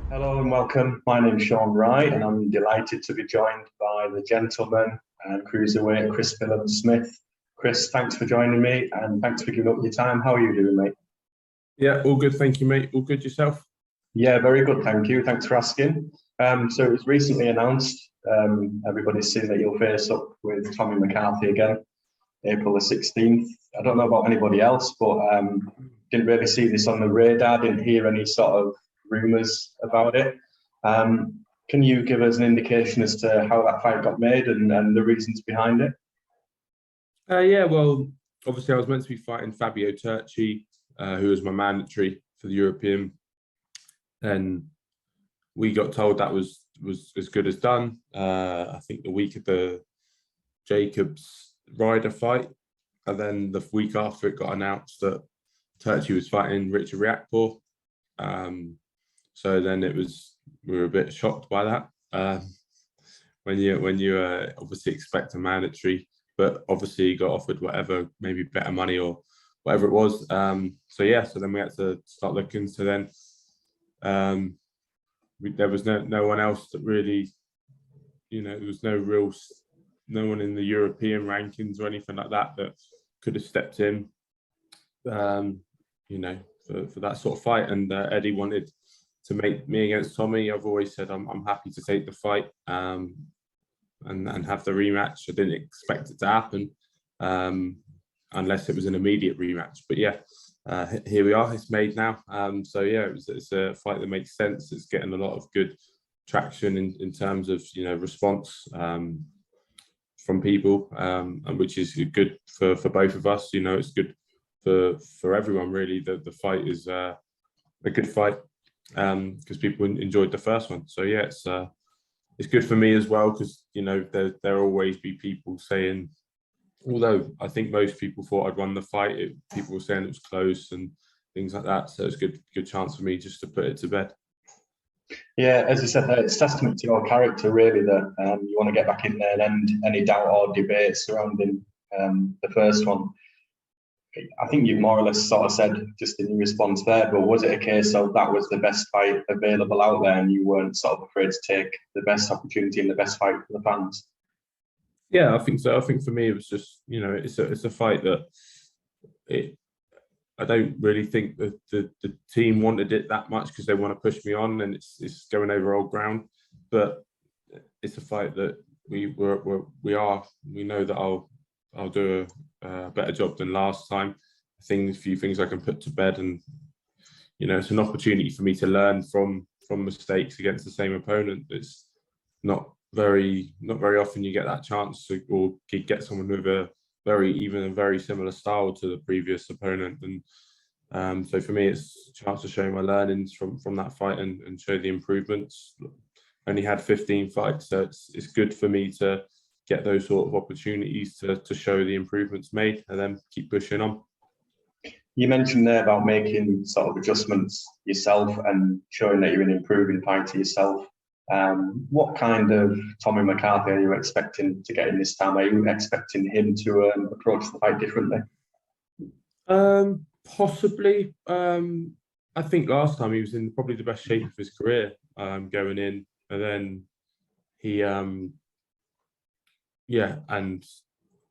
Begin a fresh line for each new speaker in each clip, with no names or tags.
Hello and welcome. My name's Sean Wright, and I'm delighted to be joined by the gentleman and cruiserweight Chris Billam Smith. Chris, thanks for joining me and thanks for giving up your time. How are you doing, mate?
Yeah, all good, thank you, mate. All good yourself?
Yeah, very good, thank you. Thanks for asking. So it was recently announced, everybody's seen that you'll face up with Tommy McCarthy again, April the 16th. I don't know about anybody else, but didn't really see this on the radar, didn't hear any sort of rumours about it. Can you give us an indication as to how that fight got made and the reasons behind it?
Yeah, well, obviously I was meant to be fighting Fabio Turchi, who was my mandatory for the European. And we got told that was as good as done. I think the week of the Jacobs Ryder fight, and then the week after it got announced that Turchi was fighting Richard Riakporhe. So then we were a bit shocked by that. When you obviously expect a mandatory, but obviously got offered whatever, maybe better money or whatever it was. So then we had to start looking. So then there was no one else that really, there was no one in the European rankings or anything like that could have stepped in, for that sort of fight. And Eddie wanted to make me against Tommy. I've always said I'm happy to take the fight and have the rematch. I didn't expect it to happen unless it was an immediate rematch. But yeah, here we are. It's made now. So yeah, it's a fight that makes sense. It's getting a lot of good traction in terms of response from people, and which is good for both of us. It's good for everyone really. The fight is a good fight because people enjoyed the first one. So yeah, it's good for me as well because there'll always be people saying, although I think most people thought I'd won the fight, people were saying it was close and things like that. So it's a good chance for me just to put it to bed.
Yeah, as you said, it's testament to your character, really, that you want to get back in there and end any doubt or debate surrounding the first one. I think you've more or less sort of said just in your response there, but was it a case of that was the best fight available out there and you weren't sort of afraid to take the best opportunity and the best fight for the fans?
Yeah, I think so. I think for me, it was just, it's a fight that I don't really think that the team wanted it that much because they want to push me on and it's going over old ground. But it's a fight that we know that I'll do a better job than last time. I think a few things I can put to bed, and it's an opportunity for me to learn from mistakes against the same opponent. It's not very often you get that chance to, or get someone with a very similar style to the previous opponent. And so for me, it's a chance to show my learnings from that fight and show the improvements. Only had 15 fights, so it's good for me to get those sort of opportunities to show the improvements made and then keep pushing on.
You mentioned there about making sort of adjustments yourself and showing that you're an improving fighter yourself. What kind of Tommy McCarthy are you expecting to get in this time? Are you expecting him to approach the fight differently?
Possibly. I think last time he was in probably the best shape of his career going in, and then he and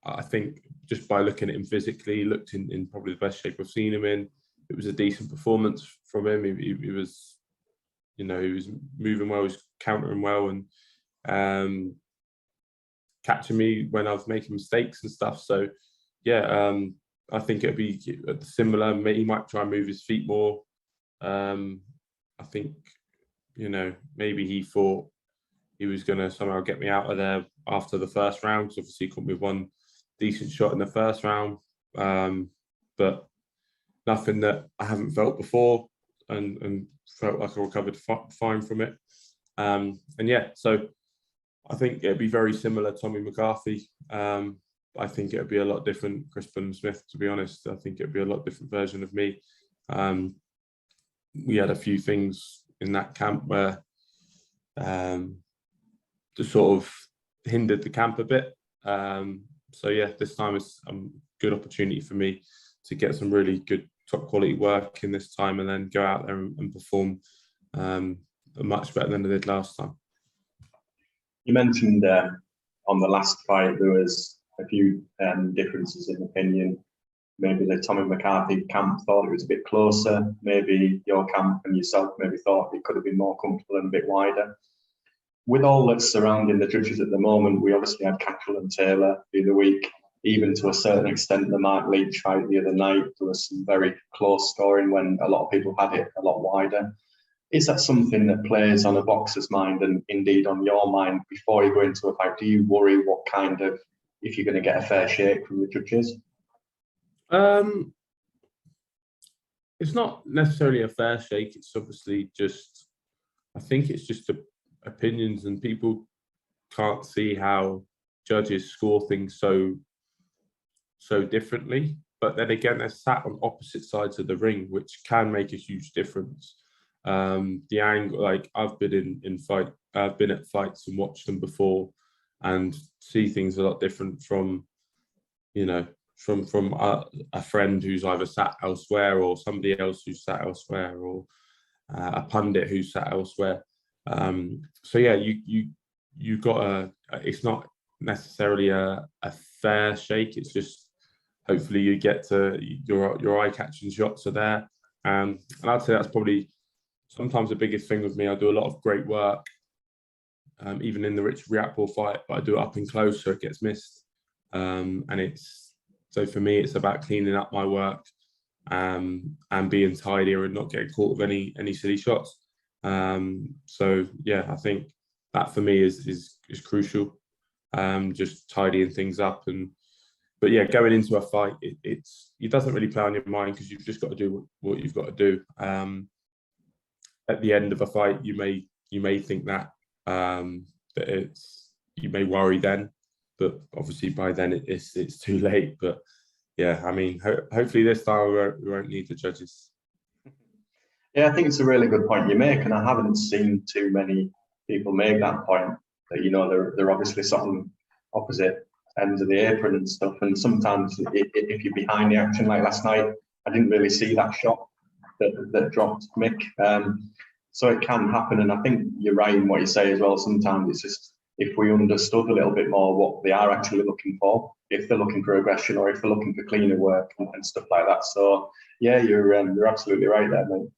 I think just by looking at him physically, he looked in probably the best shape I've seen him in. It was a decent performance from him. He was, he was moving well, he was countering well, and catching me when I was making mistakes and stuff. So yeah, I think it'd be similar. He might try and move his feet more. I think, maybe he thought he was going to somehow get me out of there after the first round, because obviously he caught me one decent shot in the first round, but nothing that I haven't felt before, and felt like I recovered fine from it. And yeah, so I think it'd be very similar Tommy McCarthy. I think it'd be a lot different Chris Van Heerden, to be honest. I think it'd be a lot different version of me. We had a few things in that camp where just sort of hindered the camp a bit. So yeah, this time it's a good opportunity for me to get some really good top quality work in this time, and then go out there and perform much better than they did last time.
You mentioned on the last fight there was a few differences in opinion. Maybe the Tommy McCarthy camp thought it was a bit closer. Maybe your camp and yourself maybe thought it could have been more comfortable and a bit wider. With all that's surrounding the judges at the moment, we obviously had Cattrall and Taylor the other week. Even to a certain extent, the Mark Leach fight the other night, there was some very close scoring when a lot of people had it a lot wider. Is that something that plays on a boxer's mind and indeed on your mind before you go into a fight? Do you worry what kind of, if you're going to get a fair shake from the judges?
It's not necessarily a fair shake. It's obviously just, I think it's just opinions, and people can't see how judges score things so differently. But then again, they're sat on opposite sides of the ring, which can make a huge difference. The angle, like I've been I've been at fights and watched them before, and see things a lot different from, you know, from a friend who's either sat elsewhere, or somebody else who's sat elsewhere, or a pundit who's sat elsewhere. So yeah, you got it's not necessarily a fair shake. It's just hopefully you get to your eye-catching shots are there. And I'd say that's probably sometimes the biggest thing with me. I do a lot of great work, even in the Richard Riakporhe fight, but I do it up and close so it gets missed. And so for me, it's about cleaning up my work and being tidier and not getting caught with any silly shots. So yeah, I think that for me is crucial. Just tidying things up. But yeah, going into a fight, it doesn't really play on your mind because you've just got to do what you've got to do. At the end of a fight, you may think that you may worry then, but obviously by then it's too late. But yeah, I mean, hopefully this time we won't need the judges.
Yeah, I think it's a really good point you make, and I haven't seen too many people make that point. That, you know, they're obviously sort of opposite ends of the apron and stuff, and sometimes if you're behind the action, like last night, I didn't really see that shot that dropped Mick. So it can happen, and I think you're right in what you say as well. Sometimes it's just if we understood a little bit more what they are actually looking for, if they're looking for aggression or if they're looking for cleaner work and stuff like that. So yeah, you're absolutely right there, mate.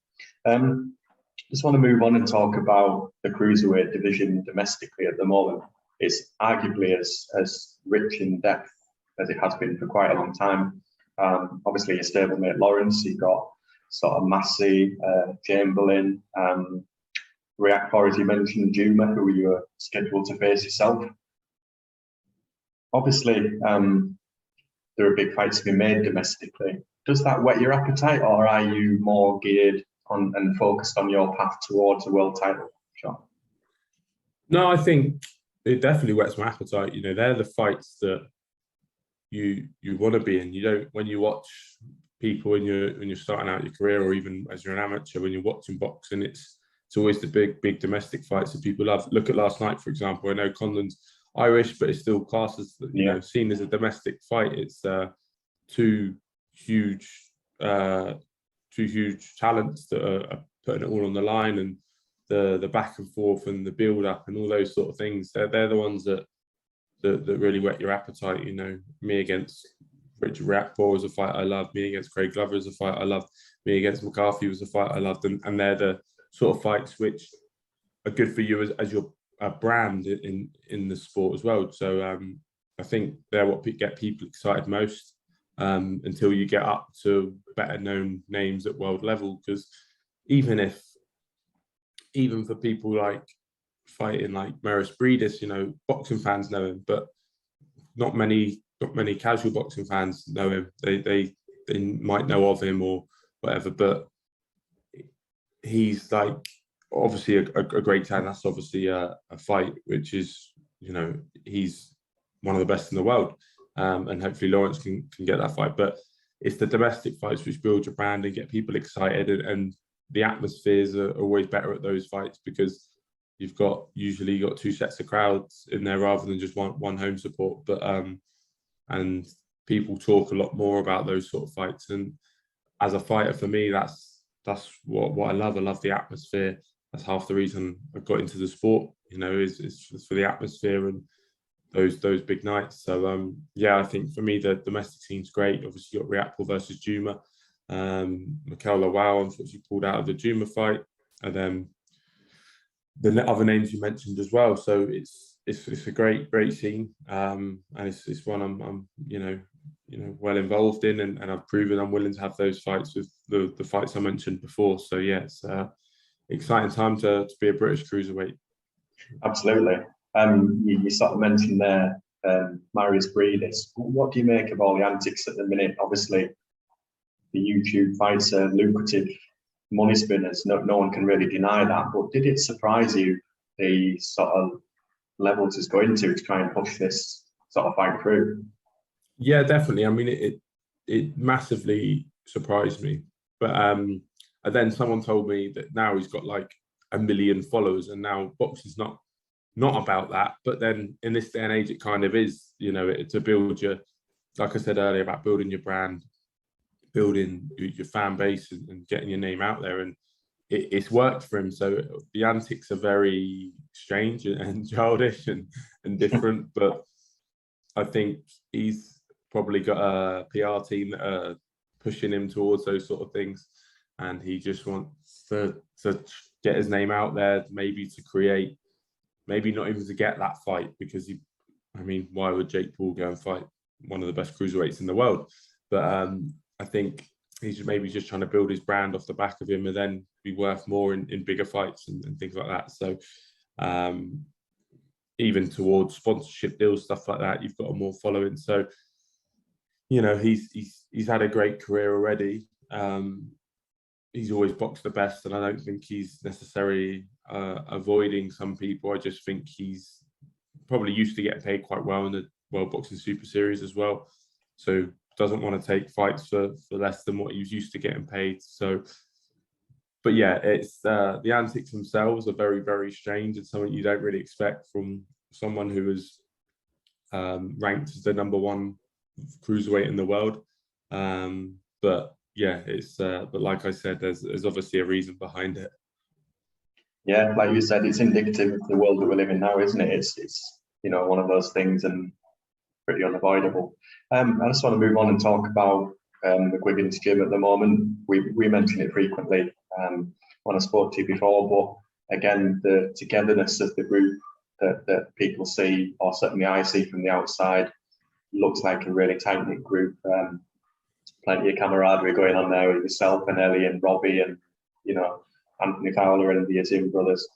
Just want to move on and talk about the cruiserweight division domestically at the moment. It's arguably as rich in depth as it has been for quite a long time. Obviously, your stablemate Lawrence, you've got sort of Massey, Chamberlain, Riakporhe, as you mentioned, Juma, who you were scheduled to face yourself. Obviously, there are big fights to be made domestically. Does that whet your appetite, or are you more geared on and focused on your path towards a world title shot?
No, I think it definitely whets my appetite. You know, they're the fights that you want to be in. You don't, when you watch people when you're starting out your career, or even as you're an amateur, when you're watching boxing, it's always the big domestic fights that people love. Look at last night, for example. I know Conlon's Irish, but it's still classed as, you know, seen as a domestic fight. It's two huge talents that are putting it all on the line, and the back and forth and the build up and all those sort of things. They're the ones that really whet your appetite. You know, me against Richard Riakporhe was a fight I loved. Me against Craig Glover was a fight I loved. Me against McCarthy was a fight I loved. And they're the sort of fights which are good for you as your brand in the sport as well. So I think they're what get people excited most, until you get up to better known names at world level. Because even for people like fighting like Maurice Breedis, you know, boxing fans know him, but not many casual boxing fans know him. They might know of him or whatever, but he's like obviously a great talent. That's obviously a fight which is, you know, he's one of the best in the world, and hopefully Lawrence can get that fight. But it's the domestic fights which build your brand and get people excited, and the atmospheres are always better at those fights because you've usually got two sets of crowds in there rather than just one home support. But and people talk a lot more about those sort of fights. And as a fighter, for me, that's what I love. I love the atmosphere. that's half the reason I got into the sport. You know, is for the atmosphere and those big nights. So yeah, I think for me the domestic scene's great. Obviously, you got Reapple versus Juma. Mikel Lawal unfortunately pulled out of the Juma fight, and then the other names you mentioned as well. So it's a great scene, and it's one I'm well involved in, and I've proven I'm willing to have those fights with the fights I mentioned before. So yeah, it's exciting time to be a British cruiserweight.
Absolutely. You sort of mentioned there Marius Breedis. What do you make of all the antics at the minute? Obviously, the YouTube fights are lucrative money spinners. No one can really deny that. But did it surprise you the sort of levels it's going to try and push this sort of fight through?
Yeah, definitely. I mean, it massively surprised me. But and then someone told me that now he's got like 1 million followers, and now boxing's not about that. But then in this day and age, it kind of is. You know, to build your, like I said earlier, about building your brand, building your fan base, and getting your name out there, and it's worked for him. So the antics are very strange and childish and different, but I think he's probably got a PR team that are pushing him towards those sort of things, and he just wants to get his name out there, maybe to create, maybe not even to get that fight, because I mean, why would Jake Paul go and fight one of the best cruiserweights in the world? But I think he's maybe just trying to build his brand off the back of him, and then be worth more in bigger fights and things like that. So even towards sponsorship deals, stuff like that, you've got a more following. So, you know, he's had a great career already. He's always boxed the best, and I don't think he's necessarily avoiding some people. I just think he's probably used to getting paid quite well in the World Boxing Super Series as well. So doesn't want to take fights for less than what he was used to getting paid. So, but yeah, it's the antics themselves are very, very strange, and something you don't really expect from someone who was ranked as the #1 cruiserweight in the world. But yeah, it's but like I said, there's obviously a reason behind it.
Yeah, like you said, it's indicative of the world that we live in now, isn't it? It's you know, one of those things, and pretty unavoidable. I just want to move on and talk about the Quiggins Gym at the moment. We mention it frequently when I spoke to you before, but again, the togetherness of the group that people see, or certainly I see from the outside, looks like a really tight-knit group. Plenty of camaraderie going on there with yourself and Ellie and Robbie and, you know, Anthony Fowler and the DAZN brothers.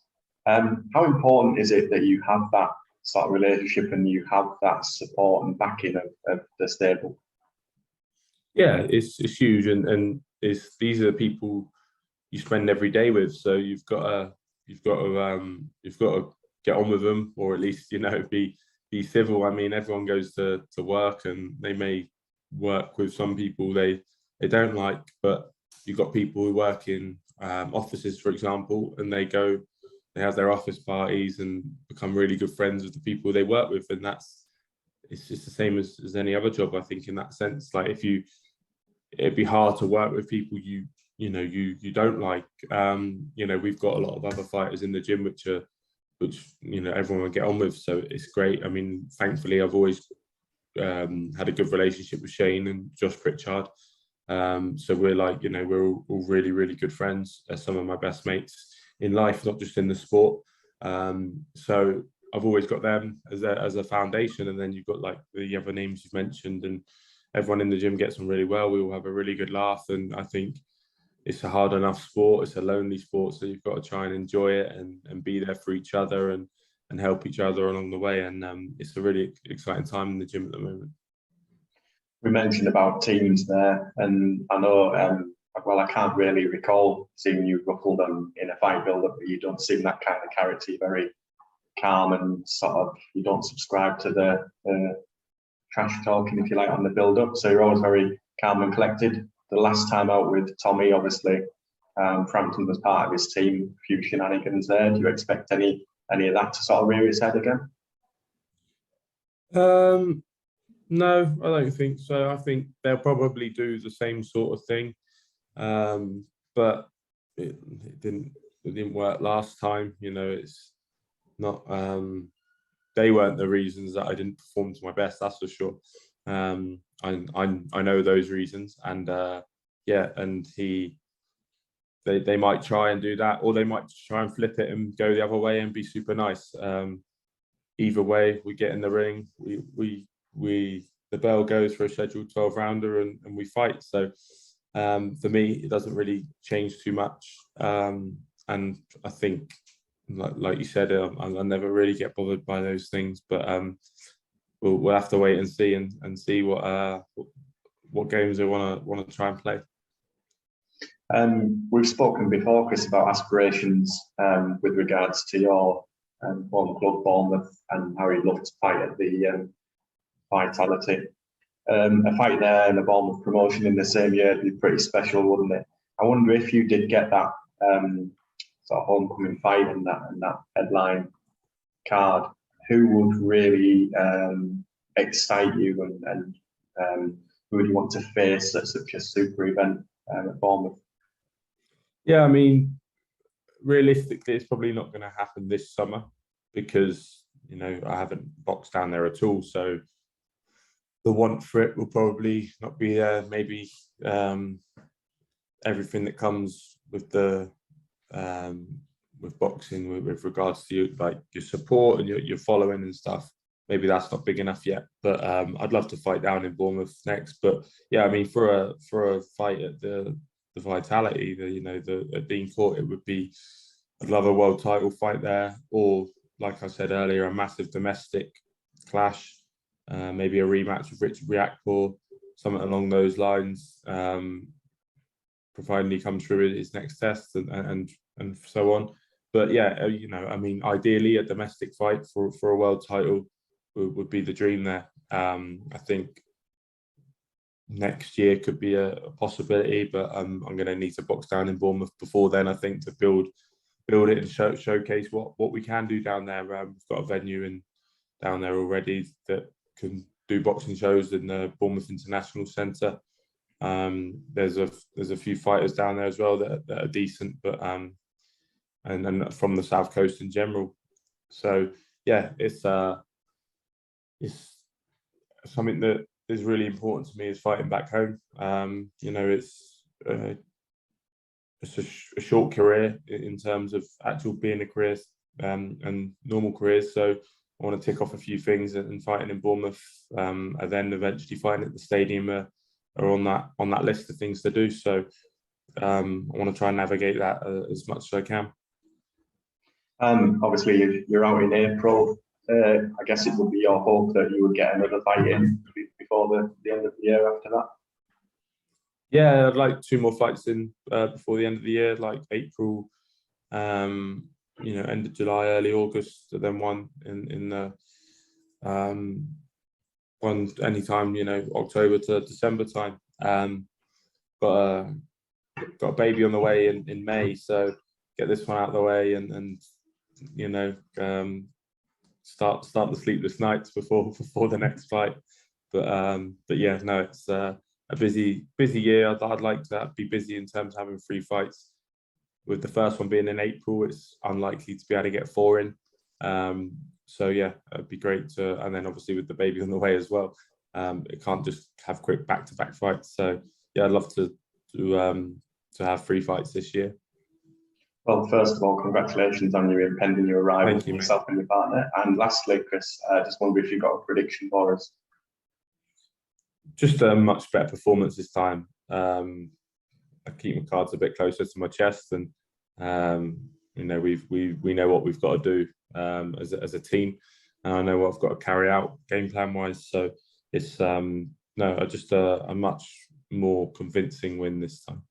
How important is it that you have that sort of relationship and you have that support and backing of the stable?
Yeah, it's huge, and these are the people you spend every day with. So you've got to get on with them, or at least, you know, be civil. I mean, everyone goes to work, and they may work with some people they don't like, but you've got people who work in offices, for example, and they have their office parties and become really good friends with the people they work with, and it's just the same as any other job, I think, in that sense. Like, it'd be hard to work with people you don't like. You know, we've got a lot of other fighters in the gym which you know, everyone will get on with, so it's great. I mean, thankfully, I've always had a good relationship with Shane and Josh Pritchard. So we're like, you know, we're all really, really good friends. They're some of my best mates in life, not just in the sport. So I've always got them as a foundation, and then you've got like the other names you've mentioned, and everyone in the gym gets on really well. We all have a really good laugh, and I think it's a hard enough sport. It's a lonely sport, so you've got to try and enjoy it and be there for each other and help each other along the way. And it's a really exciting time in the gym at the moment.
We mentioned about teams there, and I know, well, I can't really recall seeing you ruffle them in a fight build-up, but you don't seem that kind of character. You're very calm and sort of, you don't subscribe to the trash talking, if you like, on the build-up. So you're always very calm and collected. The last time out with Tommy, obviously, Frampton was part of his team. A few shenanigans there. Do you expect any of that to sort of rear its head again?
No, I don't think so. I think they'll probably do the same sort of thing, but it didn't that didn't work last time. You know, it's not. They weren't the reasons that I didn't perform to my best. That's for sure. I know those reasons, and yeah, and they might try and do that, or they might try and flip it and go the other way and be super nice. Either way, we get in the ring, the bell goes for a scheduled 12 rounder, and we fight. So for me, it doesn't really change too much. And I think, like you said, I'll never really get bothered by those things. But we'll have to wait and see, and see what games they want to try and play.
We've spoken before, Chris, about aspirations with regards to your former club, Bournemouth, and how you'd love to fight at the Vitality. A fight there and a Bournemouth promotion in the same year would be pretty special, wouldn't it? I wonder if you did get that sort of homecoming fight and that headline card, who would really excite you, and who would you want to face at such a super event at Bournemouth?
Yeah, I mean, realistically, it's probably not going to happen this summer because, you know, I haven't boxed down there at all. So the want for it will probably not be there. Maybe everything that comes with the with boxing with regards to your support and your following and stuff, maybe that's not big enough yet. But I'd love to fight down in Bournemouth next. But yeah, I mean, for a fight at the Vitality, at Dean Court, it would be, I'd love a world title fight there, or like I said earlier, a massive domestic clash, maybe a rematch with Richard Riakporhe, something along those lines, providing he comes through his next test and so on. But yeah, you know, I mean, ideally a domestic fight for a world title would be the dream there. I think next year could be a possibility, but I'm going to need to box down in Bournemouth before then, I think, to build it and showcase what we can do down there. We've got a venue down there already that can do boxing shows in the Bournemouth International Centre. There's a few fighters down there as well that are decent, but and from the South Coast in general. So yeah, it's something that is really important to me, is fighting back home. You know, it's a short career in terms of actual being a career and normal careers. So I want to tick off a few things, and fighting in Bournemouth, and then eventually fighting at the stadium are on that list of things to do. So I want to try and navigate that as much as I can.
Obviously, you're out in April. I guess it would be your hope that you would get another fight in before the end of the year after that.
Yeah, I'd like 2 more fights in before the end of the year, like April, you know, end of July, early August, and then one in the one anytime, you know, October to December time. Got a baby on the way in May, so get this one out of the way and you know, start the sleepless nights before the next fight. But yeah, no, it's a busy year. I'd like to be busy in terms of having 3 fights. With the first one being in April, it's unlikely to be able to get 4 in. So yeah, it'd be great to, and then obviously with the baby on the way as well, it can't just have quick back-to-back fights. So yeah, I'd love to have 3 fights this year.
Well, first of all, congratulations on your impending arrival for yourself and your partner. And lastly, Chris, I just wonder if you've got a prediction for us.
Just a much better performance this time. I keep my cards a bit closer to my chest, and you know, we know what we've got to do as a team, and I know what I've got to carry out game plan wise. So it's just a much more convincing win this time.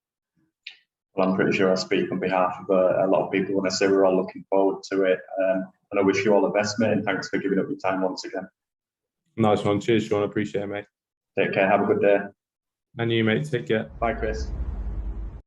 Well, I'm pretty sure I speak on behalf of a lot of people when I say we're all looking forward to it. And I wish you all the best, mate, and thanks for giving up your time once again.
Nice one. Cheers, Sean. I appreciate it, mate.
Take care. Have a good day.
And you, mate. Take care.
Bye, Chris.